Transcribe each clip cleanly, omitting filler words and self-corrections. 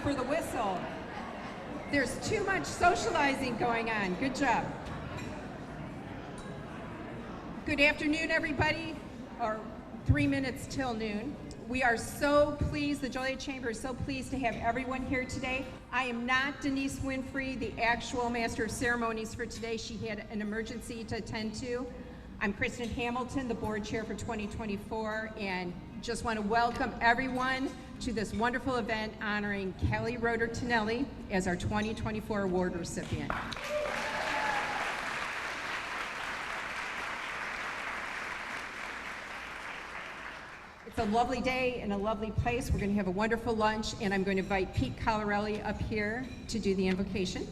for the whistle. There's too much socializing going on. Good job. Good afternoon, everybody, or 3 minutes till noon. We are so pleased, the Joliet Chamber is so pleased to have everyone here today. I am not Denise Winfrey, the actual Master of Ceremonies for today. She had an emergency to attend to. I'm Kristen Hamilton, the board chair for 2024, and just want to welcome everyone to this wonderful event honoring Kelly Rohder Tonelli as our 2024 award recipient. It's a lovely day and a lovely place. We're going to have a wonderful lunch, and I'm going to invite Pete Collarelli up here to do the invocation.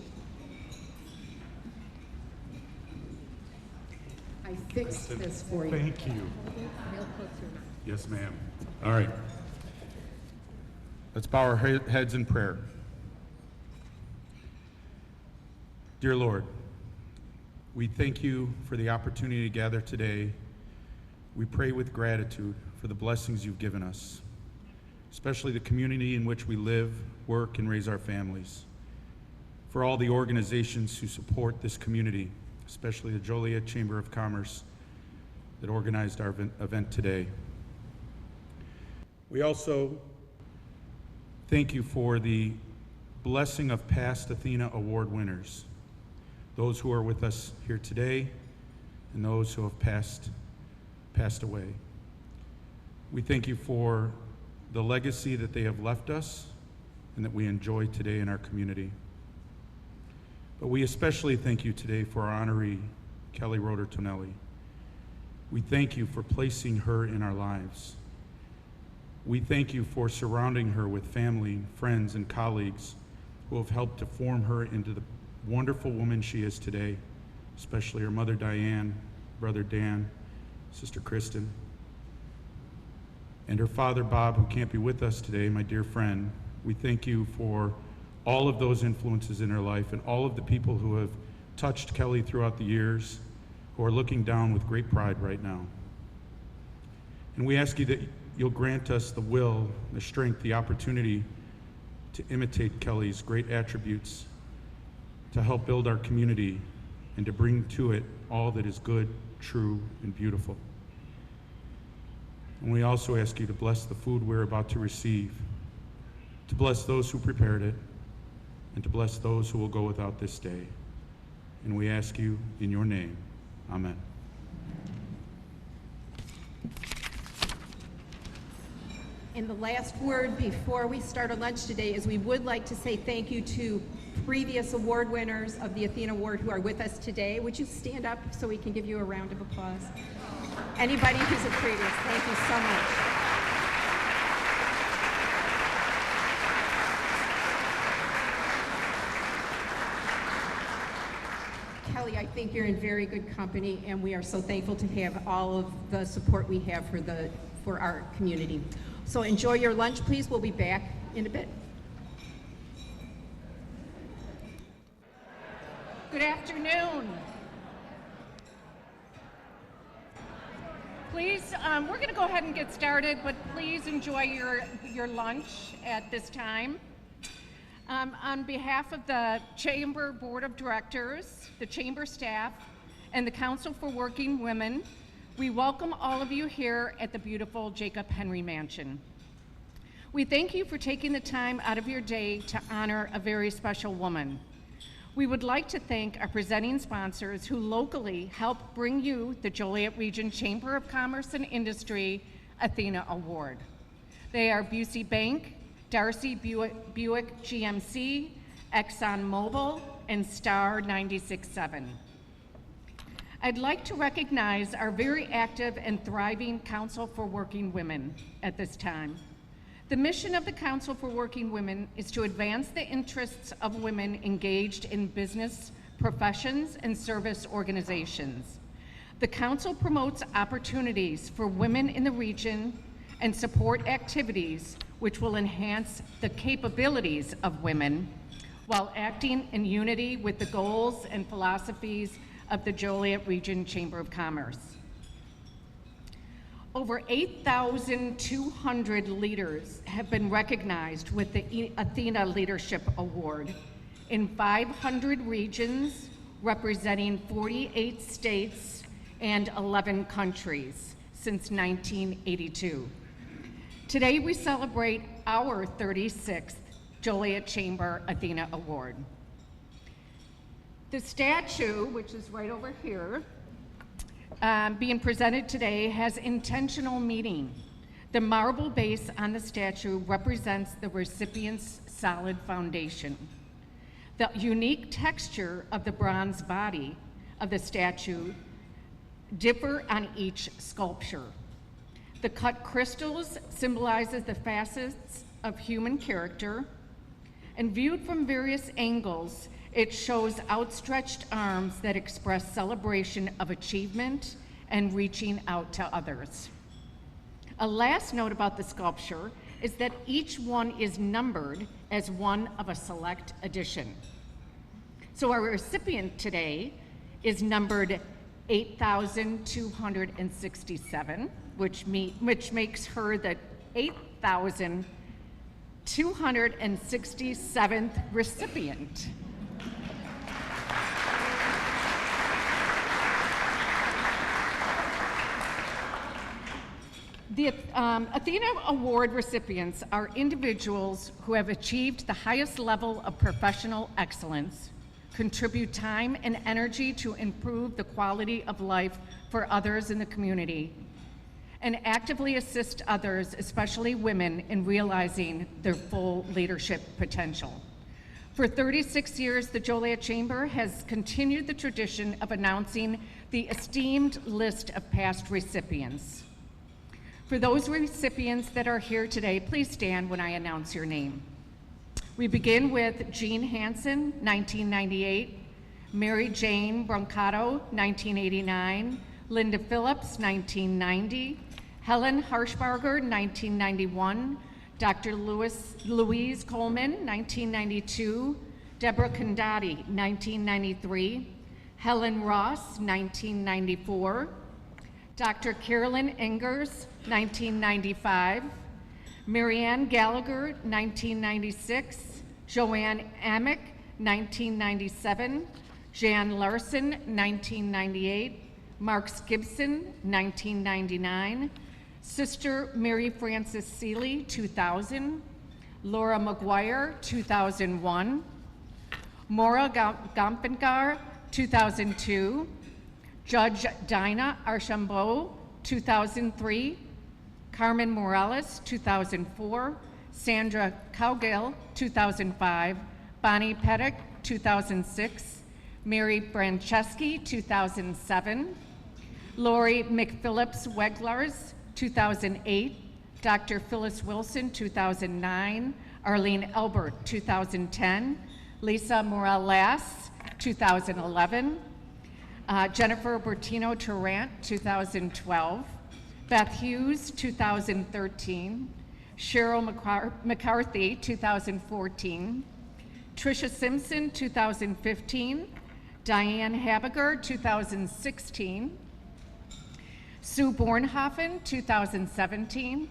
I fixed this for you. Thank you. Yes, ma'am. All right. Let's bow our heads in prayer. Dear Lord, we thank you for the opportunity to gather today. We pray with gratitude for the blessings you've given us, especially the community in which we live, work, and raise our families. For all the organizations who support this community, especially the Joliet Chamber of Commerce that organized our event today. We also thank you for the blessing of past ATHENA Award winners, those who are with us here today and those who have passed away. We thank you for the legacy that they have left us and that we enjoy today in our community. But we especially thank you today for our honoree, Kelly Rohder Tonelli. We thank you for placing her in our lives. We thank you for surrounding her with family, friends, and colleagues who have helped to form her into the wonderful woman she is today, especially her mother, Diane, brother, Dan, sister, Kristen, and her father, Bob, who can't be with us today, my dear friend. We thank you for all of those influences in her life and all of the people who have touched Kelly throughout the years, who are looking down with great pride right now. And we ask you that you'll grant us the will, the strength, the opportunity to imitate Kelly's great attributes, to help build our community and to bring to it all that is good, true, and beautiful. And we also ask you to bless the food we're about to receive, to bless those who prepared it, and to bless those who will go without this day. And we ask you in your name, amen. And the last word before we start our lunch today is we would like to say thank you to previous award winners of the ATHENA Award who are with us today. Would you stand up so we can give you a round of applause? Anybody who's a previous, thank you so much. Kelly, I think you're in very good company, and we are so thankful to have all of the support we have for our community. So enjoy your lunch, please. We'll be back in a bit. Good afternoon. Please, we're going to go ahead and get started, but please enjoy your lunch at this time. On behalf of the Chamber Board of Directors, the Chamber staff, and the Council for Working Women, we welcome all of you here at the beautiful Jacob Henry Mansion. We thank you for taking the time out of your day to honor a very special woman. We would like to thank our presenting sponsors who locally help bring you the Joliet Region Chamber of Commerce and Industry ATHENA Award. They are Busey Bank, Darcy Buick GMC, ExxonMobil, and Star 96.7. I'd like to recognize our very active and thriving Council for Working Women at this time. The mission of the Council for Working Women is to advance the interests of women engaged in business, professions, and service organizations. The Council promotes opportunities for women in the region and support activities which will enhance the capabilities of women while acting in unity with the goals and philosophies of the Joliet Region Chamber of Commerce. Over 8,200 leaders have been recognized with the ATHENA Leadership Award in 500 regions, representing 48 states and 11 countries since 1982. Today we celebrate our 36th Joliet Chamber ATHENA Award. The statue, which is right over here, being presented today has intentional meaning. The marble base on the statue represents the recipient's solid foundation. The unique texture of the bronze body of the statue differ on each sculpture. The cut crystals symbolizes the facets of human character, and viewed from various angles, it shows outstretched arms that express celebration of achievement and reaching out to others. A last note about the sculpture is that each one is numbered as one of a select edition. So our recipient today is numbered 8,267, which makes her the 8,267th recipient. The ATHENA Award recipients are individuals who have achieved the highest level of professional excellence, contribute time and energy to improve the quality of life for others in the community, and actively assist others, especially women, in realizing their full leadership potential. For 36 years, the Joliet Chamber has continued the tradition of announcing the esteemed list of past recipients. For those recipients that are here today, please stand when I announce your name. We begin with Jean Hansen, 1998, Mary Jane Brancato, 1989, Linda Phillips, 1990, Helen Harshbarger, 1991, Dr. Louise Coleman, 1992, Deborah Condotti, 1993, Helen Ross, 1994, Dr. Carolyn Engers, 1995, Marianne Gallagher, 1996, Joanne Amick, 1997, Jan Larson, 1998, Mark Gibson, 1999, Sister Mary Frances Seeley, 2000, Laura McGuire, 2001, Maura Gompengar, 2002, Judge Dinah Archambault, 2003, Carmen Morales, 2004, Sandra Cowgill, 2005, Bonnie Pettick, 2006, Mary Franceschi, 2007, Lori McPhillips Weglars, 2008, Dr. Phyllis Wilson, 2009, Arlene Elbert, 2010, Lisa Morales, 2011, Jennifer Bertino Tarrant, 2012, Beth Hughes, 2013, Cheryl McCarthy, 2014, Tricia Simpson, 2015, Diane Habiger, 2016, Sue Bornhofen, 2017,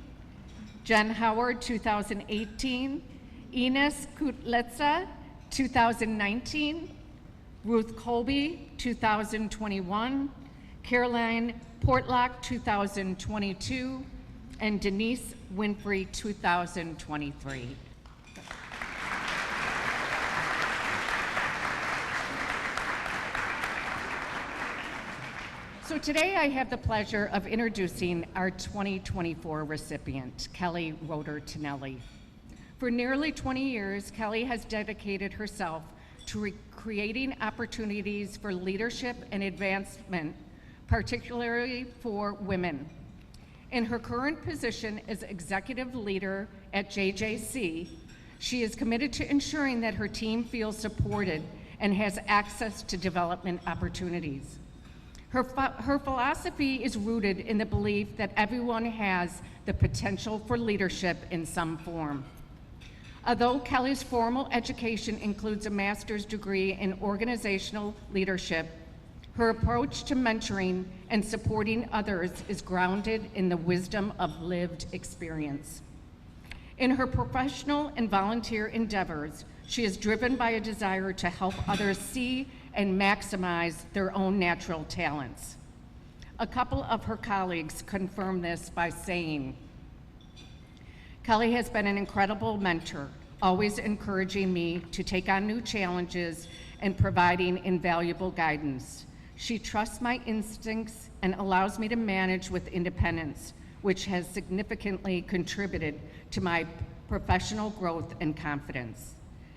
Jen Howard, 2018, Ines Kutletza, 2019, Ruth Colby, 2021, Caroline Portlock, 2022, and Denise Winfrey, 2023. So today I have the pleasure of introducing our 2024 recipient, Kelly Rohder Tonelli. For nearly 20 years, Kelly has dedicated herself to creating opportunities for leadership and advancement, particularly for women. In her current position as executive leader at JJC, she is committed to ensuring that her team feels supported and has access to development opportunities. Her philosophy is rooted in the belief that everyone has the potential for leadership in some form. Although Kelly's formal education includes a master's degree in organizational leadership, Her approach to mentoring and supporting others is grounded in the wisdom of lived experience. In her professional and volunteer endeavors, she is driven by a desire to help others see and maximize their own natural talents. A couple of her colleagues confirm this by saying, "Kelly has been an incredible mentor, always encouraging me to take on new challenges and providing invaluable guidance. She trusts my instincts and allows me to manage with independence, which has significantly contributed to my professional growth and confidence."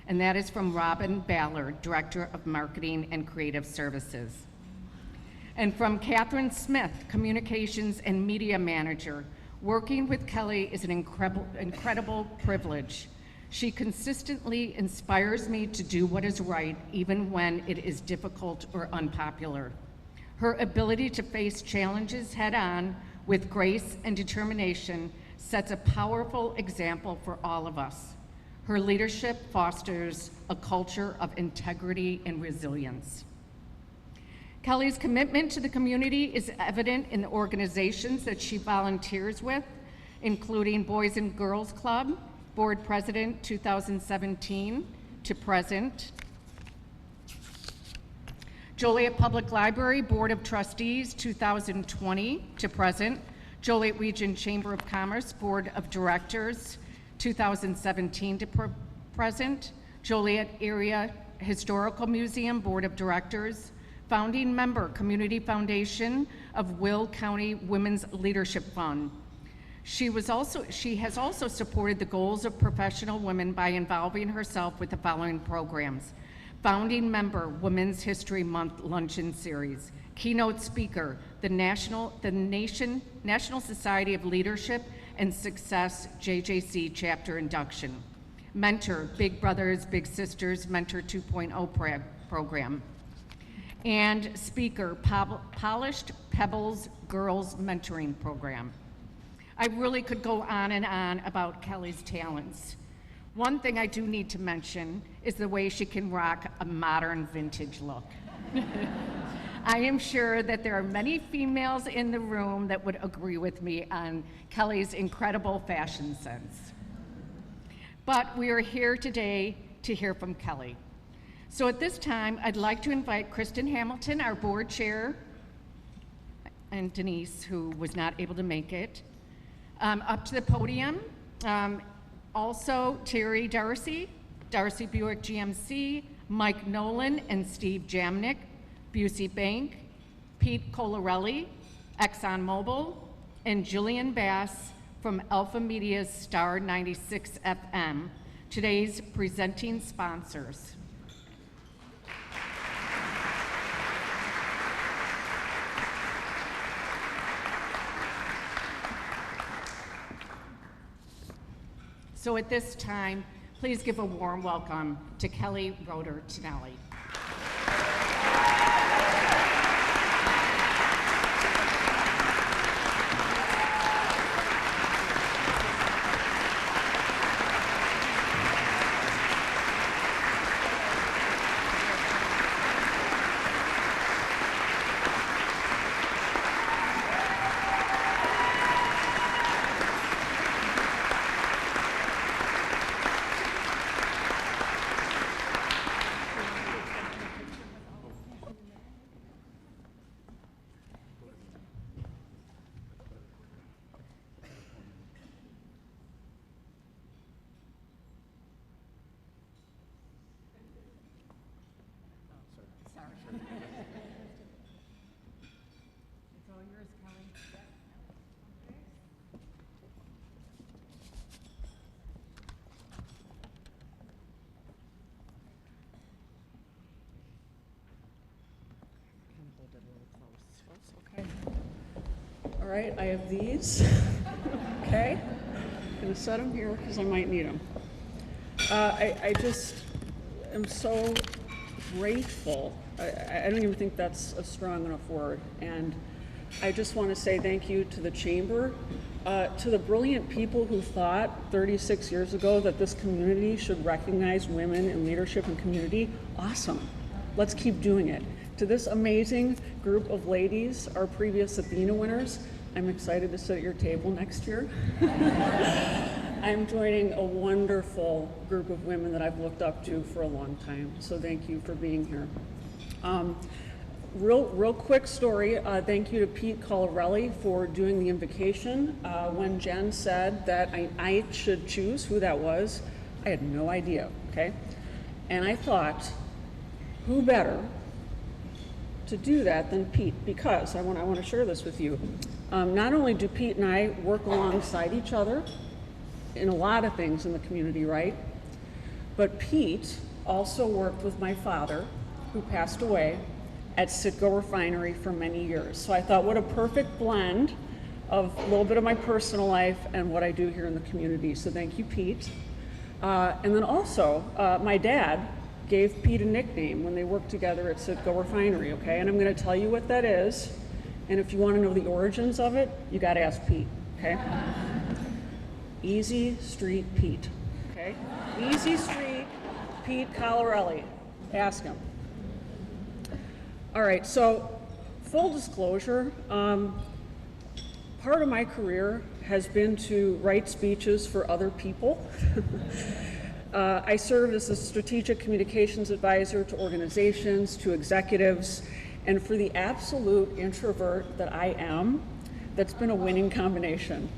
And that is from Robin Ballard, Director of Marketing and Creative Services. And from Catherine Smith, Communications and Media Manager, "Working with Kelly is an incredible privilege. She consistently inspires me to do what is right, even when it is difficult or unpopular. Her ability to face challenges head-on with grace and determination sets a powerful example for all of us. Her leadership fosters a culture of integrity and resilience." Kelly's commitment to the community is evident in the organizations that she volunteers with, including Boys and Girls Club, Board President 2017 to present, Joliet Public Library Board of Trustees 2020 to present, Joliet Region Chamber of Commerce Board of Directors 2017 to present, Joliet Area Historical Museum Board of Directors, founding member, Community Foundation of Will County Women's Leadership Fund. She has also supported the goals of professional women by involving herself with the following programs: founding member, Women's History Month Luncheon Series, keynote speaker, the National Society of Leadership and Success JJC Chapter Induction, mentor, Big Brothers Big Sisters Mentor 2.0 program, and speaker, Polished Pebbles Girls Mentoring Program. I really could go on and on about Kelly's talents. One thing I do need to mention is the way she can rock a modern vintage look. I am sure that there are many females in the room that would agree with me on Kelly's incredible fashion sense. But we are here today to hear from Kelly. So at this time, I'd like to invite Kristen Hamilton, our board chair, and Denise, who was not able to make it, up to the podium. Also, Terry Darcy, Darcy Buick GMC, Mike Nolan and Steve Jamnick, Busey Bank, Pete Colarelli, ExxonMobil, and Julian Bass from Alpha Media's Star 96 FM, today's presenting sponsors. So at this time, please give a warm welcome to Kelly Rohder Tonelli. It's all yours, Kelly. Okay. All right, I have these. Okay. I'm going to set them here because I might need them. I just am so grateful. I don't even think that's a strong enough word. And I just want to say thank you to the Chamber, to the brilliant people who thought 36 years ago that this community should recognize women in leadership and community. Awesome. Let's keep doing it. To this amazing group of ladies, our previous Athena winners, I'm excited to sit at your table next year. I'm joining a wonderful group of women that I've looked up to for a long time, so thank you for being here. Real quick story, thank you to Pete Colorelli for doing the invocation. When Jen said that I should choose who that was, I had no idea, okay? And I thought, who better to do that than Pete? Because I want to share this with you. Not only do Pete and I work alongside each other in a lot of things in the community, right? But Pete also worked with my father, who passed away, at Citgo Refinery for many years. So I thought, what a perfect blend of a little bit of my personal life and what I do here in the community. So thank you, Pete. And then also, my dad gave Pete a nickname when they worked together at Citgo Refinery, okay? And I'm gonna tell you what that is. And if you wanna know the origins of it, you gotta ask Pete, okay? Easy Street Pete, okay? Easy Street Pete Colorelli. Ask him. All right, so full disclosure, part of my career has been to write speeches for other people. I served as a strategic communications advisor to organizations, to executives, and for the absolute introvert that I am, that's been a winning combination.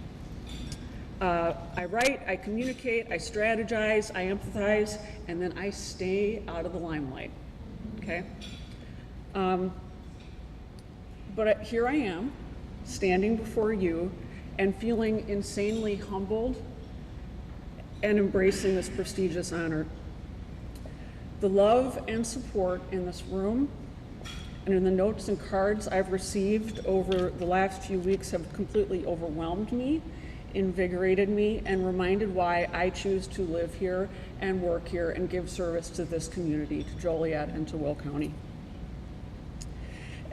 I write, I communicate, I strategize, I empathize, and then I stay out of the limelight, okay? But here I am, standing before you and feeling insanely humbled and embracing this prestigious honor. The love and support in this room and in the notes and cards I've received over the last few weeks have completely overwhelmed me, invigorated me, and reminded why I choose to live here and work here and give service to this community, to Joliet and to Will County.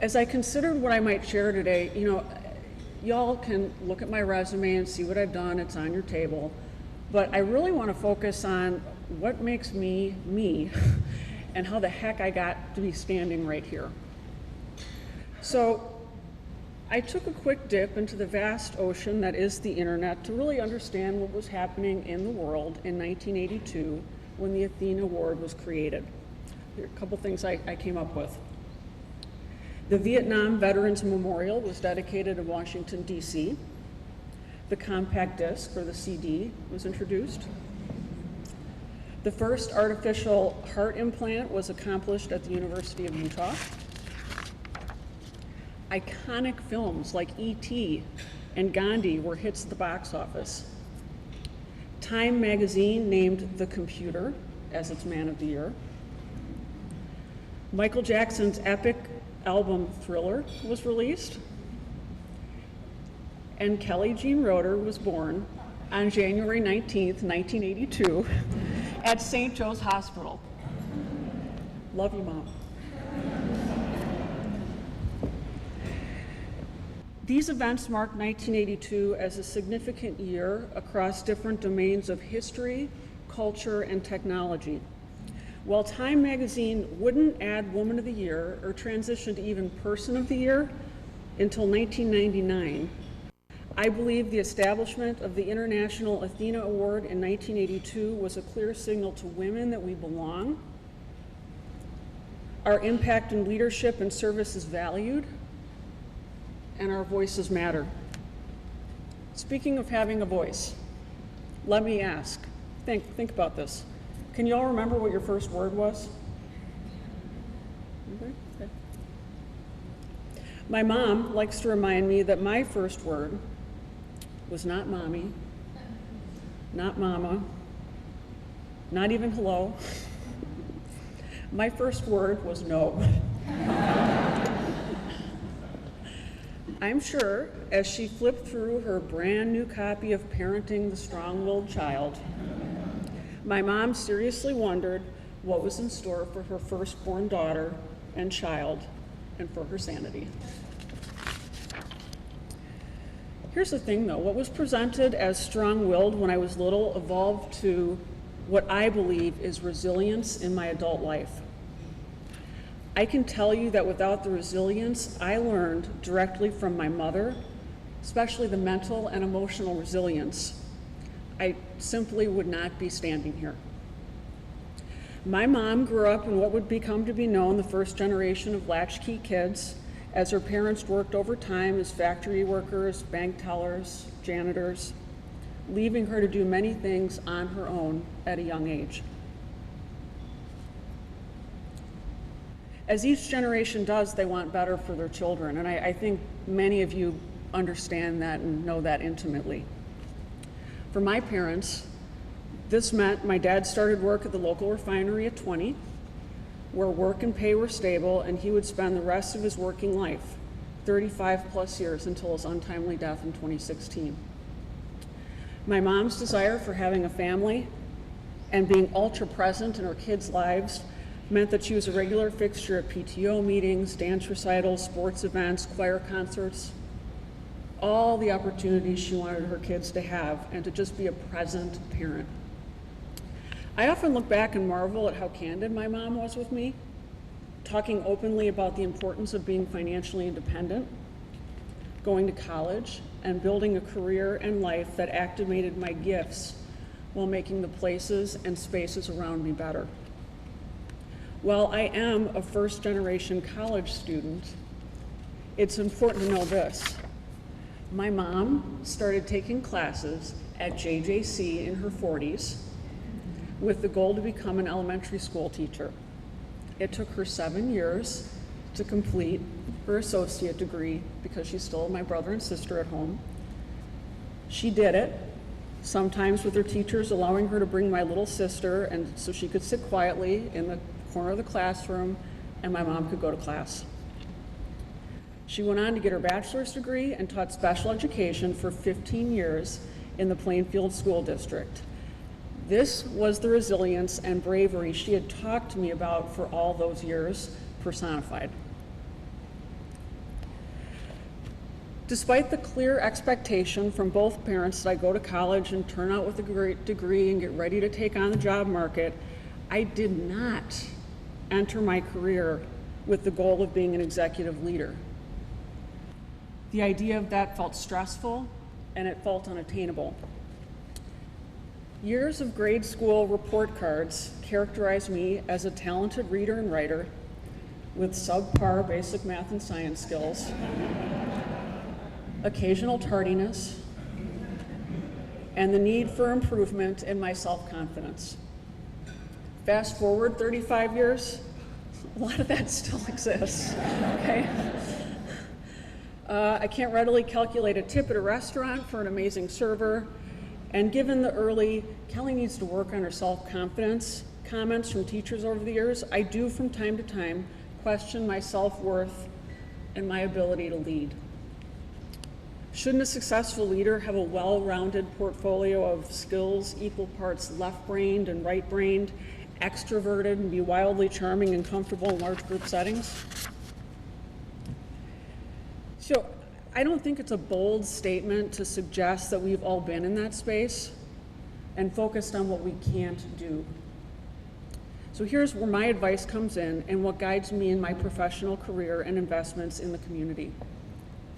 As I considered what I might share today, you know, y'all can look at my resume and see what I've done, it's on your table, but I really want to focus on what makes me, me, and how the heck I got to be standing right here. So I took a quick dip into the vast ocean that is the internet to really understand what was happening in the world in 1982 when the ATHENA Award was created. There are a couple things I came up with. The Vietnam Veterans Memorial was dedicated in Washington, D.C. The compact disc, or the CD, was introduced. The first artificial heart implant was accomplished at the University of Utah. Iconic films like E.T. and Gandhi were hits at the box office. Time magazine named The Computer as its Man of the Year. Michael Jackson's epic album Thriller was released. And Kelly Jean Rohder was born on January 19th, 1982 at St. Joe's Hospital. Love you, Mom. These events mark 1982 as a significant year across different domains of history, culture, and technology. While Time magazine wouldn't add Woman of the Year or transition to even Person of the Year until 1999, I believe the establishment of the International ATHENA Award in 1982 was a clear signal to women that we belong, our impact in leadership and service is valued, and our voices matter. Speaking of having a voice, let me ask, think about this. Can you all remember what your first word was? Okay. My mom likes to remind me that my first word was not mommy, not mama, not even hello. My first word was no. I'm sure as she flipped through her brand new copy of Parenting the Strong-Willed Child, my mom seriously wondered what was in store for her firstborn daughter and child and for her sanity. Here's the thing though, what was presented as strong-willed when I was little evolved to what I believe is resilience in my adult life. I can tell you that without the resilience I learned directly from my mother, especially the mental and emotional resilience, I simply would not be standing here. My mom grew up in what would become to be known the first generation of latchkey kids, as her parents worked overtime as factory workers, bank tellers, janitors, leaving her to do many things on her own at a young age. As each generation does, they want better for their children, and I think many of you understand that and know that intimately. For my parents, this meant my dad started work at the local refinery at 20, where work and pay were stable, and he would spend the rest of his working life, 35 plus years, until his untimely death in 2016. My mom's desire for having a family and being ultra present in her kids' lives meant that she was a regular fixture at PTO meetings, dance recitals, sports events, choir concerts, all the opportunities she wanted her kids to have, and to just be a present parent. I often look back and marvel at how candid my mom was with me, talking openly about the importance of being financially independent, going to college, and building a career and life that activated my gifts while making the places and spaces around me better. While I am a first-generation college student, it's important to know this. My mom started taking classes at JJC in her 40s with the goal to become an elementary school teacher. It took her 7 years to complete her associate degree because she still had my brother and sister at home. She did it, sometimes with her teachers allowing her to bring my little sister, and so she could sit quietly in the corner of the classroom and my mom could go to class. She went on to get her bachelor's degree and taught special education for 15 years in the Plainfield School District. This was the resilience and bravery she had talked to me about for all those years, personified. Despite the clear expectation from both parents that I go to college and turn out with a great degree and get ready to take on the job market, I did not enter my career with the goal of being an executive leader. The idea of that felt stressful and it felt unattainable. Years of grade school report cards characterized me as a talented reader and writer with subpar basic math and science skills, occasional tardiness, and the need for improvement in my self-confidence. Fast forward 35 years, a lot of that still exists, okay? I can't readily calculate a tip at a restaurant for an amazing server, and given the early, Kelly needs to work on her self-confidence comments from teachers over the years, I do from time to time question my self-worth and my ability to lead. Shouldn't a successful leader have a well-rounded portfolio of skills, equal parts left-brained and right-brained, extroverted, and be wildly charming and comfortable in large group settings? So I don't think it's a bold statement to suggest that we've all been in that space and focused on what we can't do. So here's where my advice comes in and what guides me in my professional career and investments in the community.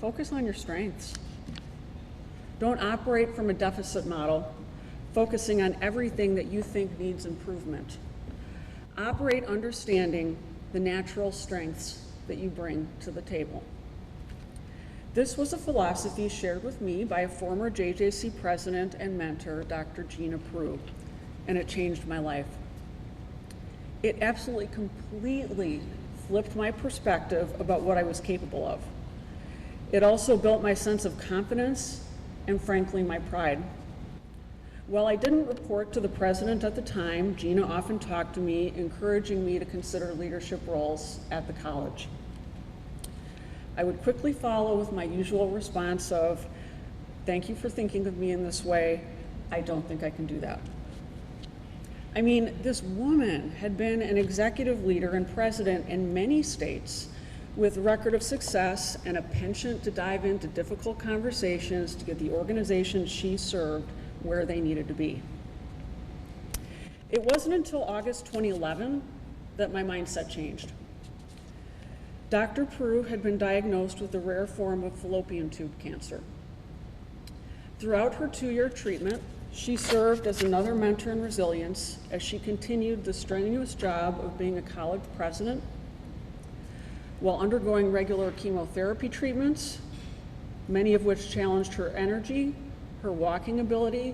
Focus on your strengths. Don't operate from a deficit model, focusing on everything that you think needs improvement. Operate understanding the natural strengths that you bring to the table. This was a philosophy shared with me by a former JJC president and mentor, Dr. Gina Prue, and it changed my life. It absolutely, completely flipped my perspective about what I was capable of. It also built my sense of confidence and, frankly, my pride. While I didn't report to the president at the time, Gina often talked to me, encouraging me to consider leadership roles at the college. I would quickly follow with my usual response of, "Thank you for thinking of me in this way. I don't think I can do that." I mean, this woman had been an executive leader and president in many states with a record of success and a penchant to dive into difficult conversations to get the organizations she served where they needed to be. It wasn't until August 2011 that my mindset changed. Dr. Peru had been diagnosed with a rare form of fallopian tube cancer. Throughout her 2-year treatment, she served as another mentor in resilience as she continued the strenuous job of being a college president while undergoing regular chemotherapy treatments, many of which challenged her energy, her walking ability,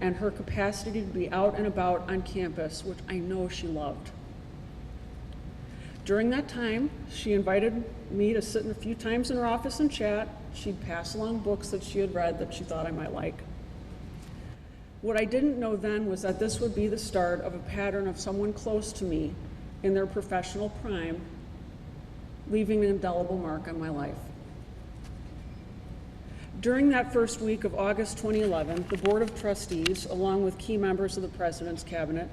and her capacity to be out and about on campus, which I know she loved. During that time, she invited me to sit in a few times in her office and chat. She'd pass along books that she had read that she thought I might like. What I didn't know then was that this would be the start of a pattern of someone close to me in their professional prime, leaving an indelible mark on my life. During that first week of August 2011, the Board of Trustees, along with key members of the President's Cabinet,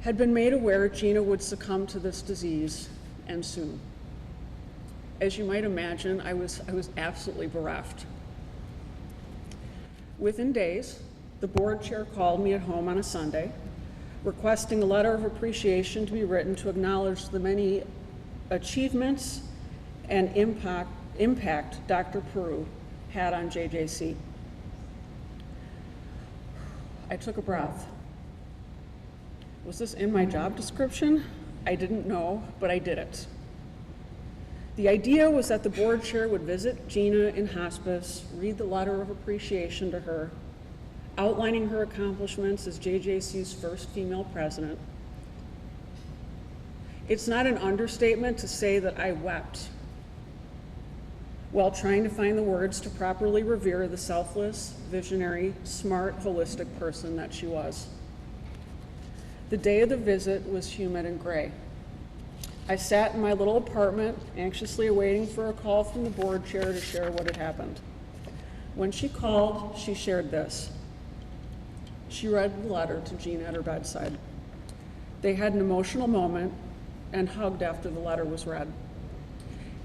had been made aware Gina would succumb to this disease, and soon. As you might imagine, I was absolutely bereft. Within days, the board chair called me at home on a Sunday, requesting a letter of appreciation to be written to acknowledge the many achievements and impact Dr. Peru had on JJC. I took a breath. Was this in my job description? I didn't know, but I did it. The idea was that the board chair would visit Gina in hospice, read the letter of appreciation to her, outlining her accomplishments as JJC's first female president. It's not an understatement to say that I wept while trying to find the words to properly revere the selfless, visionary, smart, holistic person that she was. The day of the visit was humid and gray. I sat in my little apartment, anxiously awaiting for a call from the board chair to share what had happened. When she called, she shared this. She read the letter to Gina at her bedside. They had an emotional moment and hugged after the letter was read.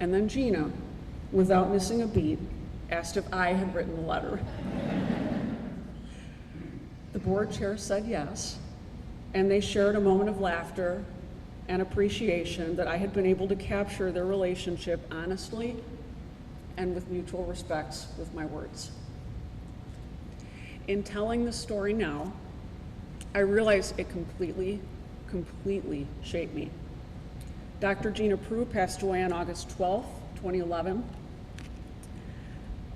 And then Gina, without missing a beat, asked if I had written the letter. The board chair said yes, and they shared a moment of laughter and appreciation that I had been able to capture their relationship honestly and with mutual respect with my words. In telling the story now, I realize it completely shaped me. Dr. Gina Peru passed away on August 12th, 2011.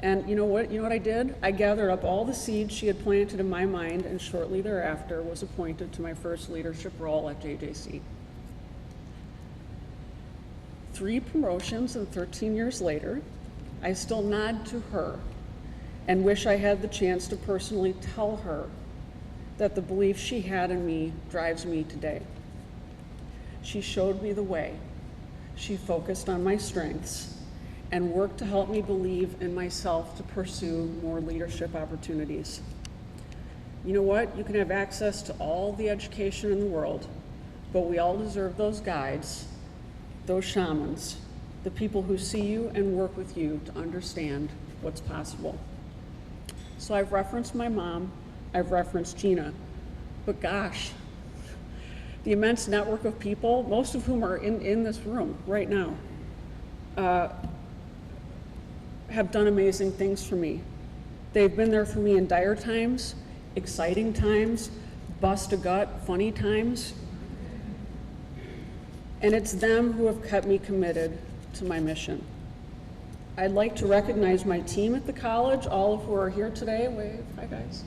And you know what I did? I gathered up all the seeds she had planted in my mind, and shortly thereafter was appointed to my first leadership role at JJC. 3 promotions and 13 years later, I still nod to her and wish I had the chance to personally tell her that the belief she had in me drives me today. She showed me the way. She focused on my strengths and worked to help me believe in myself to pursue more leadership opportunities. You know what? You can have access to all the education in the world, but we all deserve those guides, those shamans, the people who see you and work with you to understand what's possible. So I've referenced my mom, I've referenced Gina, but gosh, the immense network of people, most of whom are in this room right now, have done amazing things for me. They've been there for me in dire times, exciting times, bust a gut, funny times. And it's them who have kept me committed to my mission. I'd like to recognize my team at the college, all of who are here today. Wave, hi guys.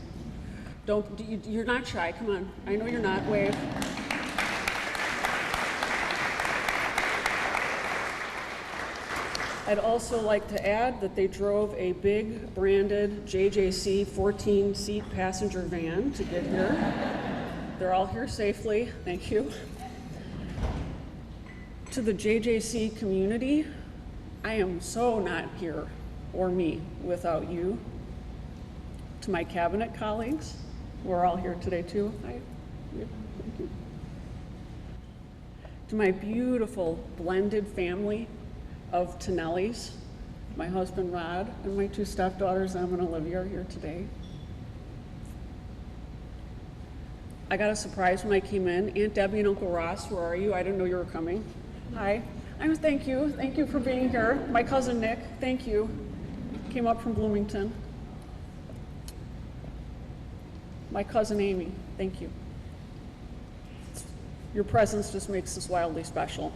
You're not shy, come on. I know you're not, wave. I'd also like to add that they drove a big branded JJC 14-seat passenger van to get here. They're all here safely, thank you. To the JJC community, I am so not here, or me, without you. To my cabinet colleagues, who are all here today too. Hi. Thank you. To my beautiful blended family of Tonellis, my husband Rod, and my 2 stepdaughters, Emma and Olivia, are here today. I got a surprise when I came in. Aunt Debbie and Uncle Ross, where are you? I didn't know you were coming. Hi. Thank you. Thank you for being here. My cousin Nick, thank you. Came up from Bloomington. My cousin Amy, thank you. Your presence just makes this wildly special.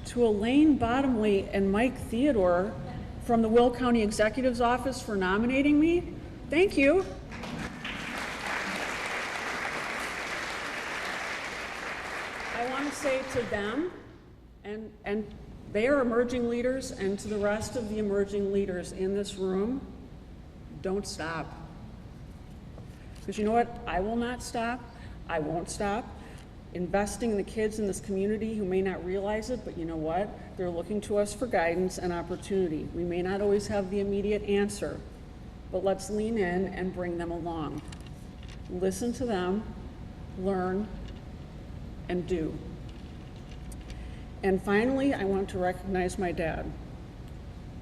To Elaine Bottomley and Mike Theodore from the Will County Executive's Office for nominating me, thank you. I want to say to them, and they are emerging leaders, and to the rest of the emerging leaders in this room, don't stop. Because you know what? I will not stop. I won't stop. Investing in the kids in this community who may not realize it, but you know what? They're looking to us for guidance and opportunity. We may not always have the immediate answer, but let's lean in and bring them along. Listen to them, learn, and do. And finally, I want to recognize my dad.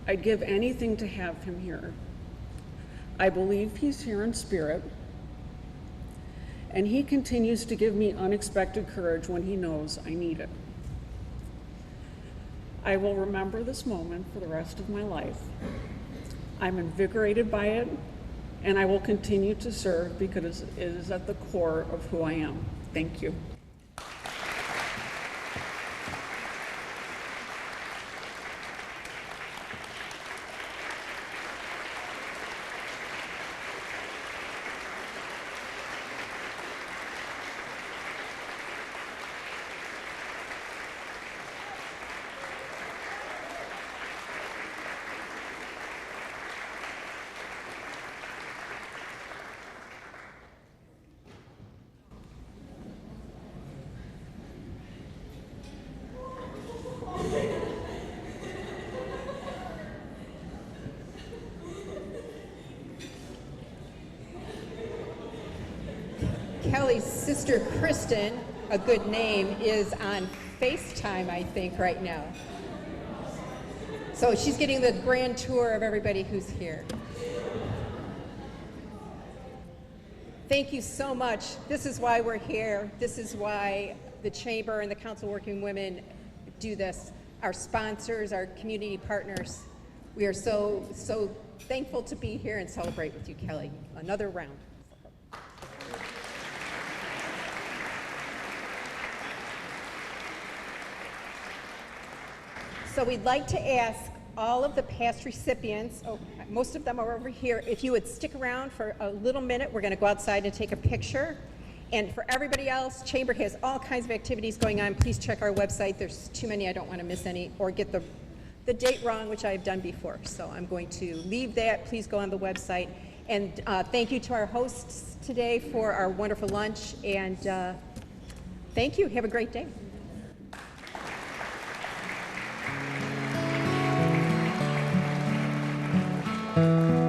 I'd give anything to have him here. I believe he's here in spirit, and he continues to give me unexpected courage when he knows I need it. I will remember this moment for the rest of my life. I'm invigorated by it, and I will continue to serve because it is at the core of who I am. Thank you. Kelly's sister Kristen, a good name, is on FaceTime, I think, right now. So she's getting the grand tour of everybody who's here. Thank you so much. This is why we're here. This is why the Chamber and the Council of Working Women do this. Our sponsors, our community partners. We are so thankful to be here and celebrate with you, Kelly. Another round. So we'd like to ask all of the past recipients, most of them are over here, if you would stick around for a little minute. We're going to go outside and take a picture. And for everybody else, Chamber has all kinds of activities going on. Please check our website. There's too many, I don't want to miss any, or get the date wrong, which I've done before. So I'm going to leave that. Please go on the website. And thank you to our hosts today for our wonderful lunch. And thank you. Have a great day. Thank you.